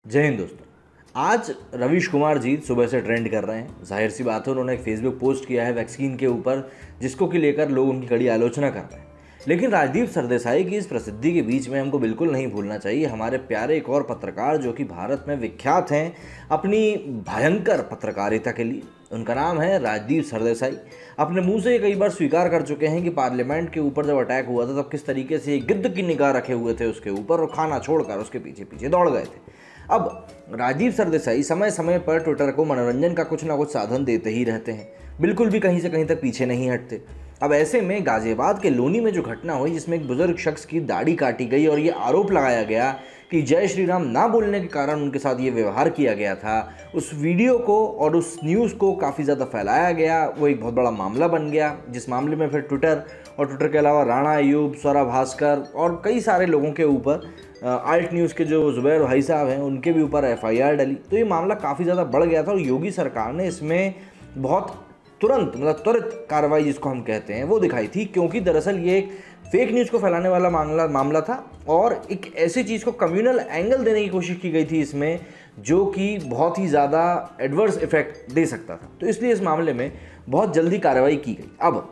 जय हिंद दोस्तों। आज रवीश कुमार जी सुबह से ट्रेंड कर रहे हैं। जाहिर सी बात है, उन्होंने एक फेसबुक पोस्ट किया है वैक्सीन के ऊपर, जिसको कि लेकर लोग उनकी कड़ी आलोचना कर रहे हैं। लेकिन राजदीप सरदेसाई की इस प्रसिद्धि के बीच में हमको बिल्कुल नहीं भूलना चाहिए हमारे प्यारे एक और पत्रकार जो कि भारत में विख्यात हैं अपनी भयंकर पत्रकारिता के लिए। उनका नाम है राजदीप सरदेसाई। अपने मुंह से कई बार स्वीकार कर चुके हैं कि पार्लियामेंट के ऊपर जब अटैक हुआ था तब किस तरीके से एक गिद्ध की निगाह रखे हुए थे उसके ऊपर और खाना छोड़कर उसके पीछे पीछे दौड़ गए थे। अब राजदीप सरदेसाई समय समय पर ट्विटर को मनोरंजन का कुछ ना कुछ साधन देते ही रहते हैं, बिल्कुल भी कहीं से कहीं तक पीछे नहीं हटते। अब ऐसे में गाजियाबाद के लोनी में जो घटना हुई, जिसमें एक बुजुर्ग शख्स की दाढ़ी काटी गई और ये आरोप लगाया गया कि जय श्री राम ना बोलने के कारण उनके साथ ये व्यवहार किया गया था, उस वीडियो को और उस न्यूज़ को काफ़ी ज़्यादा फैलाया गया। वो एक बहुत बड़ा मामला बन गया, जिस मामले में फिर ट्विटर के अलावा राणा अयूब, स्वरा भास्कर और कई सारे लोगों के ऊपर, आल्ट न्यूज़ के जो जुबैर भाई साहब हैं उनके भी ऊपर FIR डली। तो ये मामला काफ़ी ज़्यादा बढ़ गया था और योगी सरकार ने इसमें बहुत तुरंत त्वरित कार्रवाई जिसको हम कहते हैं वो दिखाई थी, क्योंकि दरअसल ये एक फेक न्यूज़ को फैलाने वाला मामला था और एक ऐसी चीज़ को कम्युनल एंगल देने की कोशिश की गई थी इसमें, जो कि बहुत ही ज़्यादा एडवर्स इफेक्ट दे सकता था। तो इसलिए इस मामले में बहुत जल्दी कार्रवाई की गई। अब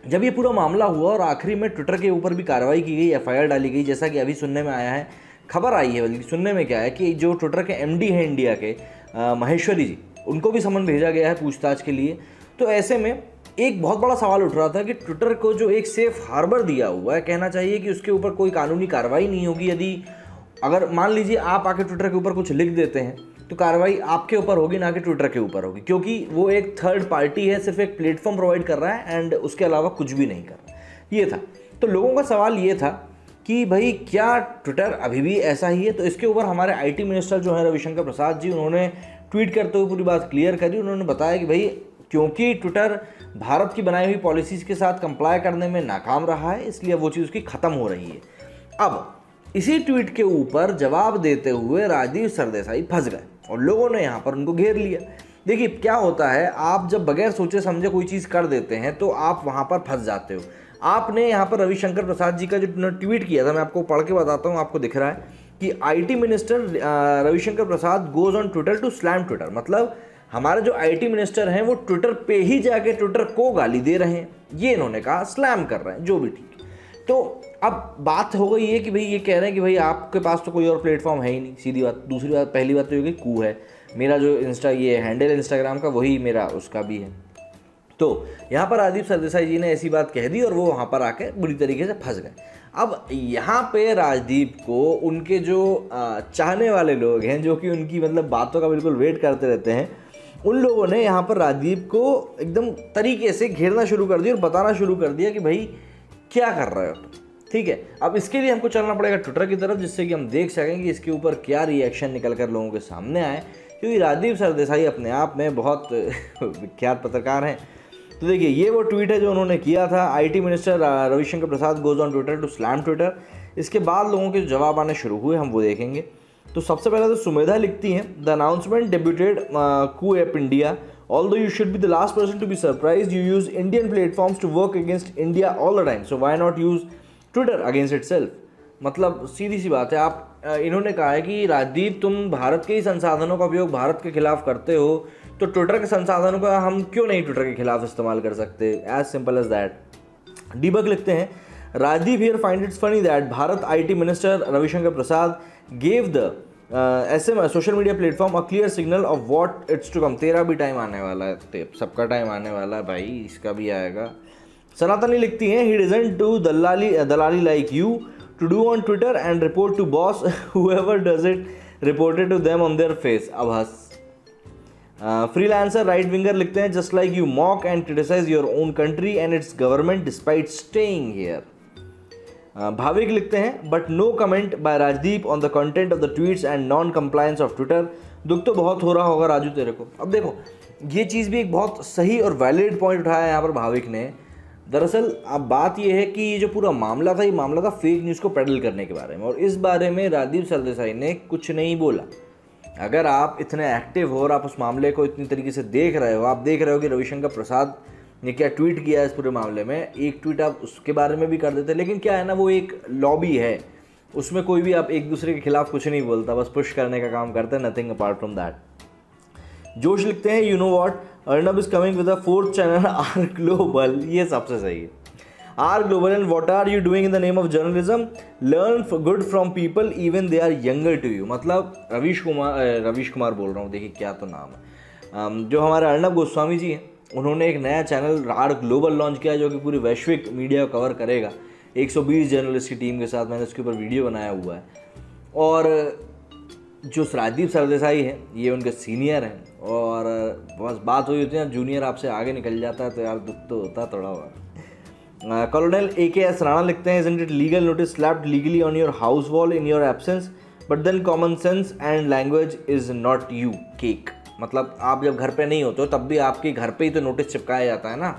जब ये पूरा मामला हुआ और आखिरी में ट्विटर के ऊपर भी कार्रवाई की गई, FIR डाली गई, जैसा कि अभी सुनने में आया है, खबर आई है, बल्कि सुनने में क्या है कि जो ट्विटर के MD हैं इंडिया के, महेश्वरी जी, उनको भी समन भेजा गया है पूछताछ के लिए। तो ऐसे में एक बहुत बड़ा सवाल उठ रहा था कि ट्विटर को जो एक सेफ हार्बर दिया हुआ है, कहना चाहिए कि उसके ऊपर कोई कानूनी कार्रवाई नहीं होगी। यदि अगर मान लीजिए आप आके ट्विटर के ऊपर कुछ लिख देते हैं तो कार्रवाई आपके ऊपर होगी, ना कि ट्विटर के ऊपर होगी, क्योंकि वो एक थर्ड पार्टी है, सिर्फ एक प्लेटफॉर्म प्रोवाइड कर रहा है एंड उसके अलावा कुछ भी नहीं कर रहा। ये था। तो लोगों का सवाल ये था कि भाई क्या ट्विटर अभी भी ऐसा ही है? तो इसके ऊपर हमारे IT मिनिस्टर जो है रविशंकर प्रसाद जी, उन्होंने ट्वीट करते हुए पूरी बात क्लियर करी। उन्होंने बताया कि भाई क्योंकि ट्विटर भारत की बनाई हुई पॉलिसीज़ के साथ कंप्लाई करने में नाकाम रहा है, इसलिए वो चीज़ उसकी ख़त्म हो रही है। अब इसी ट्वीट के ऊपर जवाब देते हुए राजदीप सरदेसाई फंस गए और लोगों ने यहाँ पर उनको घेर लिया। देखिए क्या होता है, आप जब बगैर सोचे समझे कोई चीज़ कर देते हैं तो आप वहाँ पर फंस जाते हो। आपने यहाँ पर रविशंकर प्रसाद जी का जो ट्वीट किया था, मैं आपको पढ़ के बताता हूँ, आपको दिख रहा है कि IT minister Ravishankar Prasad goes on Twitter to slam Twitter. मतलब हमारे जो IT मिनिस्टर हैं वो ट्विटर पे ही जाके ट्विटर को गाली दे रहे हैं, ये इन्होंने कहा, स्लैम कर रहे हैं, जो भी ठीक है। तो अब बात हो गई है कि भाई ये कह रहे हैं कि भाई आपके पास तो कोई और प्लेटफॉर्म है ही नहीं, सीधी बात। दूसरी बात, पहली बात तो ये कि कू है, मेरा जो ये हैंडल इंस्टाग्राम का वही मेरा उसका भी है। तो यहाँ पर राजदीप सरदेसाई जी ने ऐसी बात कह दी और वो वहाँ पर आके बुरी तरीके से फंस गए। अब यहाँ पे राजदीप को उनके जो चाहने वाले लोग हैं, जो कि उनकी बातों का बिल्कुल वेट करते रहते हैं, उन लोगों ने यहाँ पर राजदीप को एकदम तरीके से घेरना शुरू कर दिया और बताना शुरू कर दिया कि भाई क्या कर रहे हो तुम, ठीक है। अब इसके लिए हमको चलना पड़ेगा ट्विटर की तरफ, जिससे कि हम देख सकें कि इसके ऊपर क्या रिएक्शन निकल कर लोगों के सामने आए, क्योंकि राजदीप सरदेसाई अपने आप में बहुत विख्यात पत्रकार हैं। तो देखिए, ये वो ट्वीट है जो उन्होंने किया था, IT minister Ravishankar Prasad goes on Twitter to slam Twitter. इसके बाद लोगों के जवाब आने शुरू हुए, हम वो देखेंगे। तो सबसे पहले तो सुमेधा लिखती हैं, the announcement debuted Koo app India, although you should be the last person to be surprised, you use Indian platforms to work against India all the time, so why not use Twitter against itself? मतलब सीधी सी बात है। आप इन्होंने कहा है कि राजदीप, तुम भारत के ही संसाधनों का उपयोग भारत के खिलाफ करते हो, तो ट्विटर के संसाधनों का हम क्यों नहीं ट्विटर के खिलाफ इस्तेमाल कर सकते? As simple as that. Deepak लिखते हैं, Rajdeep here find it's funny that Bharat IT minister Ravishankar Prasad gave the social media platform a clear signal of what it's to come. तेरा भी टाइम आने वाला है, सबका टाइम आने वाला है भाई, इसका भी आएगा। सनातनी लिखती हैं, ही डजंट डू दलाली like you to do on Twitter and report to boss, whoever does it reported to them on their face। अब हंस। फ्रीलांसर राइट विंगर लिखते हैं, just like you mock and criticise your own country and its government despite staying here. Bhavik लिखते हैं, but no comment by Rajdeep on the content of the tweets and non compliance of Twitter. दुख तो बहुत हो रहा होगा राजू तेरे को। अब देखो, ये चीज़ भी एक बहुत सही और वैलिड पॉइंट उठाया है यहाँ पर भाविक ने। दरअसल अब बात ये है कि ये जो पूरा मामला था, ये मामला था फेक न्यूज़ को पेडल करने के बारे में, और इस बारे में राजदीप सरदेसाई ने कुछ नहीं बोला। अगर आप इतने एक्टिव हो और आप उस मामले को इतनी तरीके से देख रहे हो, आप देख रहे हो कि रविशंकर प्रसाद ने क्या ट्वीट किया है इस पूरे मामले में, एक ट्वीट आप उसके बारे में भी कर देते। लेकिन क्या है ना, वो एक लॉबी है, उसमें कोई भी आप एक दूसरे के खिलाफ कुछ नहीं बोलता, बस पुश करने का काम करते हैं, nothing apart from that. Josh लिखते हैं, you know what, Arnab is coming with a 4th channel R global. ये सबसे सही है, R global. And what are you doing in the name of journalism, learn good from people even they are younger to you. मतलब रवीश कुमार बोल रहा हूँ, देखिए क्या तो नाम है, जो हमारे अर्नब गोस्वामी जी हैं, उन्होंने एक नया चैनल आर ग्लोबल लॉन्च किया जो कि पूरी वैश्विक मीडिया को कवर करेगा। 120 जर्नलिस्ट की टीम के साथ मैंने उसके ऊपर वीडियो बनाया हुआ है। और जो राजदीप सरदेसाई हैं, ये उनके सीनियर हैं, और बस बात हुई होती है जूनियर आपसे आगे निकल जाता है तो यार दुख तो होता थोड़ा हुआ। कॉलोनल AKS राणा लिखते हैं, isn't it legal notice slapped legally on your house wall in your absence, but then common sense and language is not you cake। मतलब आप जब घर पे नहीं होते हो तब भी आपके घर पे ही तो नोटिस चिपकाया जाता है ना।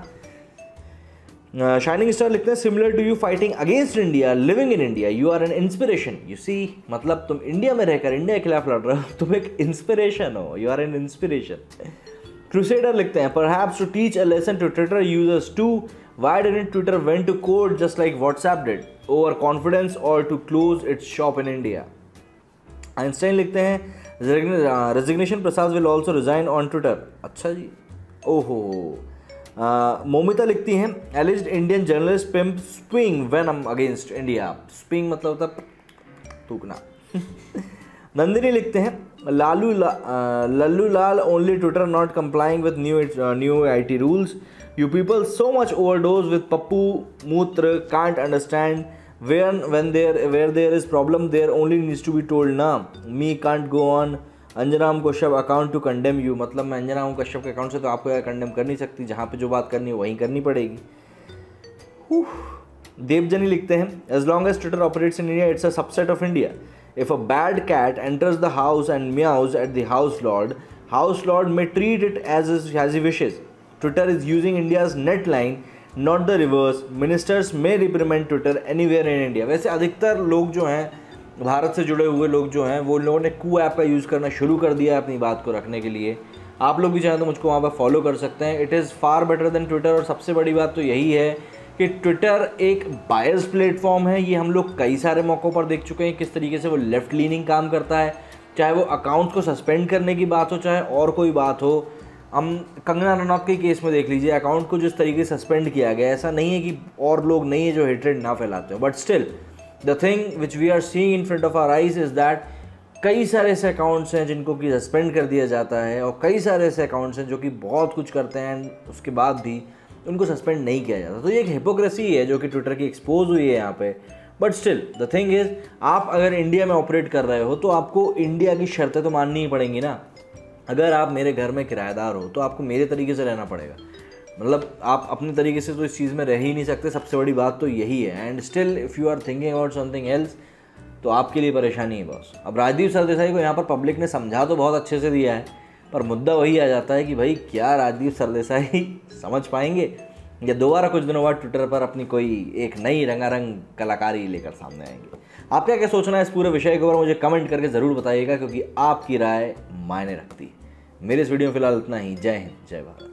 शाइनिंग स्टार लिखते हैं, similar to you fighting against India, living in India, you are an inspiration. You see, मतलब तुम इंडिया में रहकर इंडिया के खिलाफ लड़ रहे हो, तुम एक इंस्पिरेशन हो, you are an inspiration. Crusader लिखते हैं, perhaps to teach a lesson to Twitter users too, why didn't Twitter went to court just like WhatsApp did, over confidence और to close its shop in India. Einstein लिखते हैं, resignation Prasad will also resign on Twitter. अच्छा जी, ओहो। मोमिता लिखती हैं, alleged Indian journalist pimp swing when I am against India. Swing मतलब होता है थूकना। नंदिनी लिखते हैं, Lallu Lal only Twitter not complying with new IT rules, you people so much overdose with Pappu मूत्र, can't understand where there is problem there only needs to be told ना, me can't go on अंजनाम Kashyap account to condemn you. मतलब मैं अंजनाम कश्यप के account से तो आपको condemn कर नहीं सकती, जहाँ पे जो बात करनी है वहीं करनी पड़ेगी। देवजनी लिखते हैं, as long as Twitter operates in India it's a subset of India, if a bad cat enters the house and meows at the house lord may treat it as he wishes, Twitter is using India's net line not the reverse, ministers may reprimand Twitter anywhere in India. वैसे अधिकतर लोग जो हैं, भारत से जुड़े हुए लोग जो हैं, वो लोगों ने कू ऐप का यूज़ करना शुरू कर दिया है अपनी बात को रखने के लिए। आप लोग भी चाहें तो मुझको वहाँ पर फॉलो कर सकते हैं, it is far better than Twitter. और सबसे बड़ी बात तो यही है कि ट्विटर एक बायस्ड प्लेटफॉर्म है, ये हम लोग कई सारे मौक़ों पर देख चुके हैं किस तरीके से वो लेफ्ट लीनिंग काम करता है, चाहे वो अकाउंट को सस्पेंड करने की बात हो, चाहे और कोई बात हो। हम कंगना रनौत के केस में देख लीजिए, अकाउंट को जिस तरीके से सस्पेंड किया गया, ऐसा नहीं है कि और लोग नहीं है जो हेट्रेड ना फैलाते हो, but still the thing which we are seeing in front of our eyes is that कई सारे ऐसे अकाउंट्स हैं जिनको कि सस्पेंड कर दिया जाता है, और कई सारे ऐसे अकाउंट्स हैं जो कि बहुत कुछ करते हैं उसके बाद भी उनको सस्पेंड नहीं किया जाता। तो ये एक हिपोक्रेसी है जो कि ट्विटर की एक्सपोज हुई है यहाँ पे। But still the thing is, आप अगर इंडिया में ऑपरेट कर रहे हो तो आपको इंडिया की शर्तें तो माननी ही पड़ेंगी ना। अगर आप मेरे घर में किराएदार हो तो आपको मेरे तरीके से रहना पड़ेगा, मतलब आप अपने तरीके से तो इस चीज़ में रह ही नहीं सकते। सबसे बड़ी बात तो यही है। And still if you are thinking about something else तो आपके लिए परेशानी है बॉस। अब राजदीप सरदेसाई को यहाँ पर पब्लिक ने समझा तो बहुत अच्छे से दिया है, पर मुद्दा वही आ जाता है कि भाई क्या राजदीप सरदेसाई समझ पाएंगे या दोबारा कुछ दिनों बाद ट्विटर पर अपनी कोई एक नई रंगारंग कलाकारी लेकर सामने आएंगे। आपका क्या सोचना है इस पूरे विषय के ऊपर मुझे कमेंट करके ज़रूर बताइएगा, क्योंकि आपकी राय मायने रखती है। मेरे इस वीडियो में फिलहाल इतना ही। जय हिंद, जय भारत।